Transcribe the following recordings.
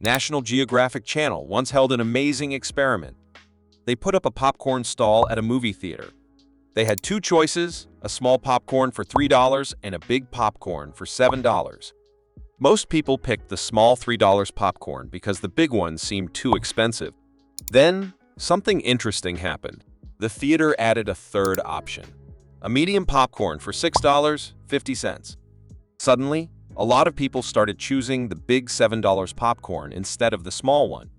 National Geographic Channel once held an amazing experiment. They put up a popcorn stall at a movie theater. They had two choices, a small popcorn for $3 and a big popcorn for $7. Most people picked the small $3 popcorn because the big one seemed too expensive. Then, something interesting happened. The theater added a third option, a medium popcorn for $6.50. Suddenly, a lot of people started choosing the big $7 popcorn instead of the small one.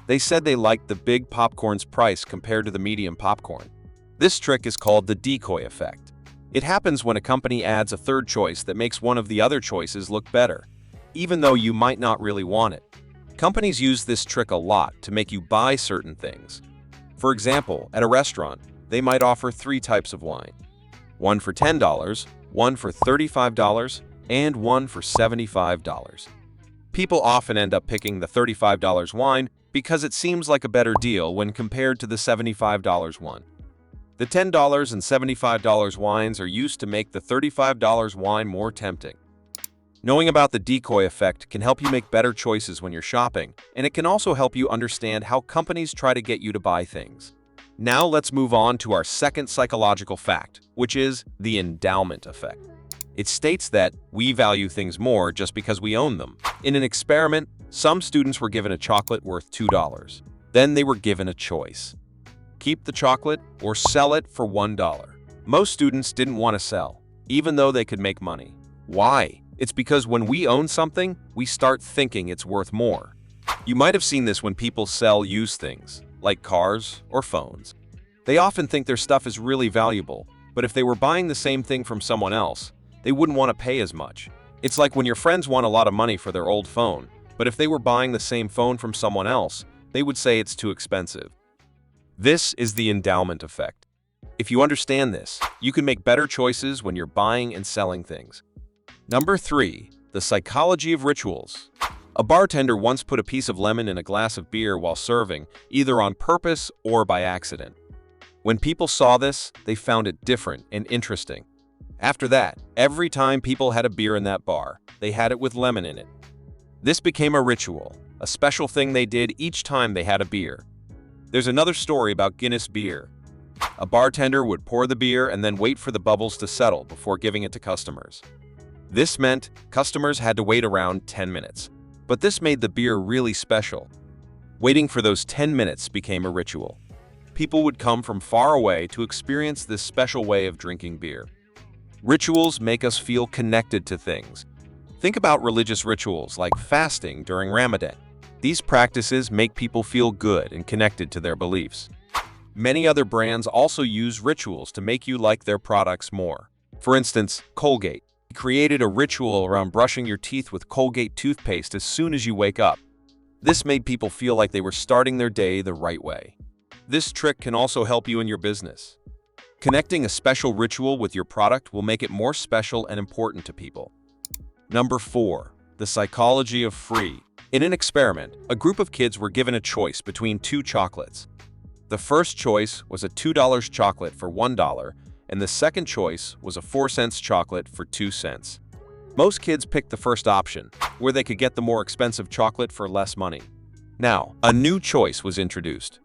They said they liked the big popcorn's price compared to the medium popcorn. This trick is called the Decoy Effect. It happens when a company adds a third choice that makes one of the other choices look better, even though you might not really want it. Companies use this trick a lot to make you buy certain things. For example, at a restaurant, they might offer 3 types of wine. One for $10, one for $35, and one for $75. People often end up picking the $35 wine because it seems like a better deal when compared to the $75 one. The $10 and $75 wines are used to make the $35 wine more tempting. Knowing about the decoy effect can help you make better choices when you're shopping, and it can also help you understand how companies try to get you to buy things. Now let's move on to our second psychological fact, which is the endowment effect. It states that we value things more just because we own them. In an experiment, some students were given a chocolate worth $2. Then they were given a choice: keep the chocolate or sell it for $1. Most students didn't want to sell, even though they could make money. Why? It's because when we own something, we start thinking it's worth more. You might have seen this when people sell used things, like cars or phones. They often think their stuff is really valuable, but if they were buying the same thing from someone else, they wouldn't want to pay as much. It's like when your friends want a lot of money for their old phone, but if they were buying the same phone from someone else, they would say it's too expensive. This is the endowment effect. If you understand this, you can make better choices when you're buying and selling things. Number 3. The psychology of rituals. A bartender once put a piece of lemon in a glass of beer while serving, either on purpose or by accident. When people saw this, they found it different and interesting. After that, every time people had a beer in that bar, they had it with lemon in it. This became a ritual, a special thing they did each time they had a beer. There's another story about Guinness beer. A bartender would pour the beer and then wait for the bubbles to settle before giving it to customers. This meant customers had to wait around 10 minutes, but this made the beer really special. Waiting for those 10 minutes became a ritual. People would come from far away to experience this special way of drinking beer. Rituals make us feel connected to things. Think about religious rituals like fasting during Ramadan. These practices make people feel good and connected to their beliefs. Many other brands also use rituals to make you like their products more. For instance, Colgate created a ritual around brushing your teeth with Colgate toothpaste as soon as you wake up. This made people feel like they were starting their day the right way. This trick can also help you in your business. Connecting a special ritual with your product will make it more special and important to people. Number 4. The psychology of free. In an experiment, a group of kids were given a choice between 2 chocolates. The first choice was a $2 chocolate for $1, and the second choice was a 4-cent chocolate for 2 cents. Most kids picked the first option, where they could get the more expensive chocolate for less money. Now, a new choice was introduced.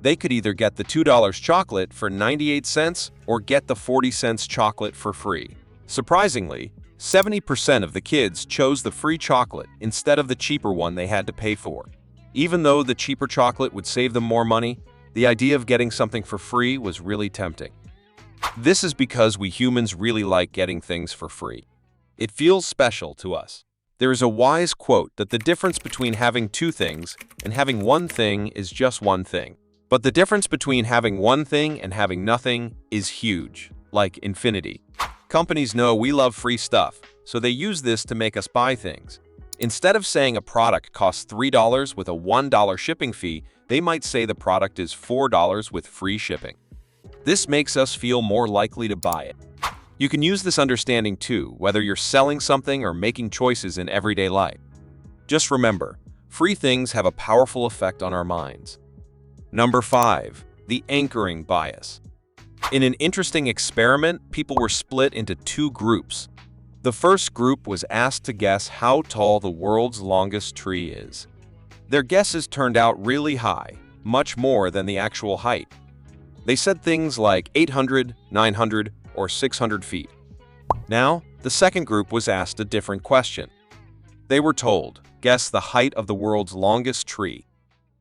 They could either get the $2 chocolate for 98 cents or get the 40-cent chocolate for free. Surprisingly, 70% of the kids chose the free chocolate instead of the cheaper one they had to pay for. Even though the cheaper chocolate would save them more money, the idea of getting something for free was really tempting. This is because we humans really like getting things for free. It feels special to us. There is a wise quote that the difference between having 2 things and having one thing is just one thing. But the difference between having one thing and having nothing is huge, like infinity. Companies know we love free stuff, so they use this to make us buy things. Instead of saying a product costs $3 with a $1 shipping fee, they might say the product is $4 with free shipping. This makes us feel more likely to buy it. You can use this understanding too, whether you're selling something or making choices in everyday life. Just remember, free things have a powerful effect on our minds. Number 5. The anchoring bias. In an interesting experiment, people were split into 2 groups. The first group was asked to guess how tall the world's longest tree is. Their guesses turned out really high, much more than the actual height. They said things like 800, 900, or 600 feet. Now, the second group was asked a different question. They were told, guess the height of the world's longest tree.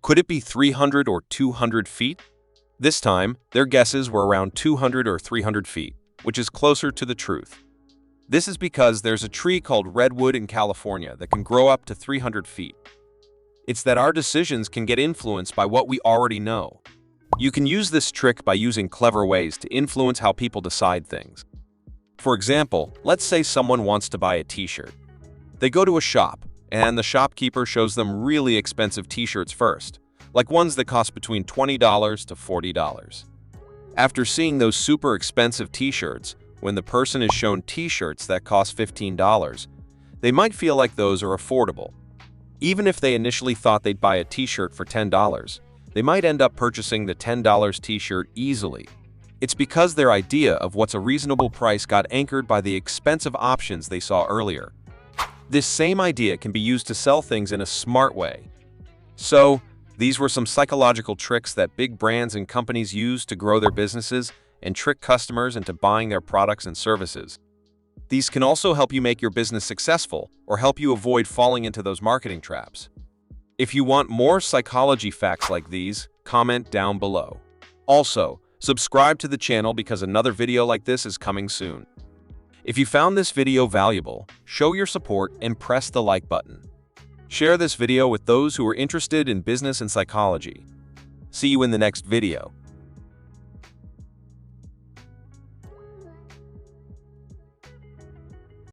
Could it be 300 or 200 feet? This time, their guesses were around 200 or 300 feet, which is closer to the truth. This is because there's a tree called redwood in California that can grow up to 300 feet. It's that our decisions can get influenced by what we already know. You can use this trick by using clever ways to influence how people decide things. For example, let's say someone wants to buy a t-shirt. They go to a shop, and the shopkeeper shows them really expensive t-shirts first, like ones that cost between $20 to $40. After seeing those super expensive t-shirts, when the person is shown t-shirts that cost $15, they might feel like those are affordable. Even if they initially thought they'd buy a t-shirt for $10, they might end up purchasing the $10 t-shirt easily. It's because their idea of what's a reasonable price got anchored by the expensive options they saw earlier. This same idea can be used to sell things in a smart way. So, these were some psychological tricks that big brands and companies use to grow their businesses and trick customers into buying their products and services. These can also help you make your business successful or help you avoid falling into those marketing traps. If you want more psychology facts like these, comment down below. Also, subscribe to the channel because another video like this is coming soon. If you found this video valuable, show your support and press the like button. Share this video with those who are interested in business and psychology. See you in the next video.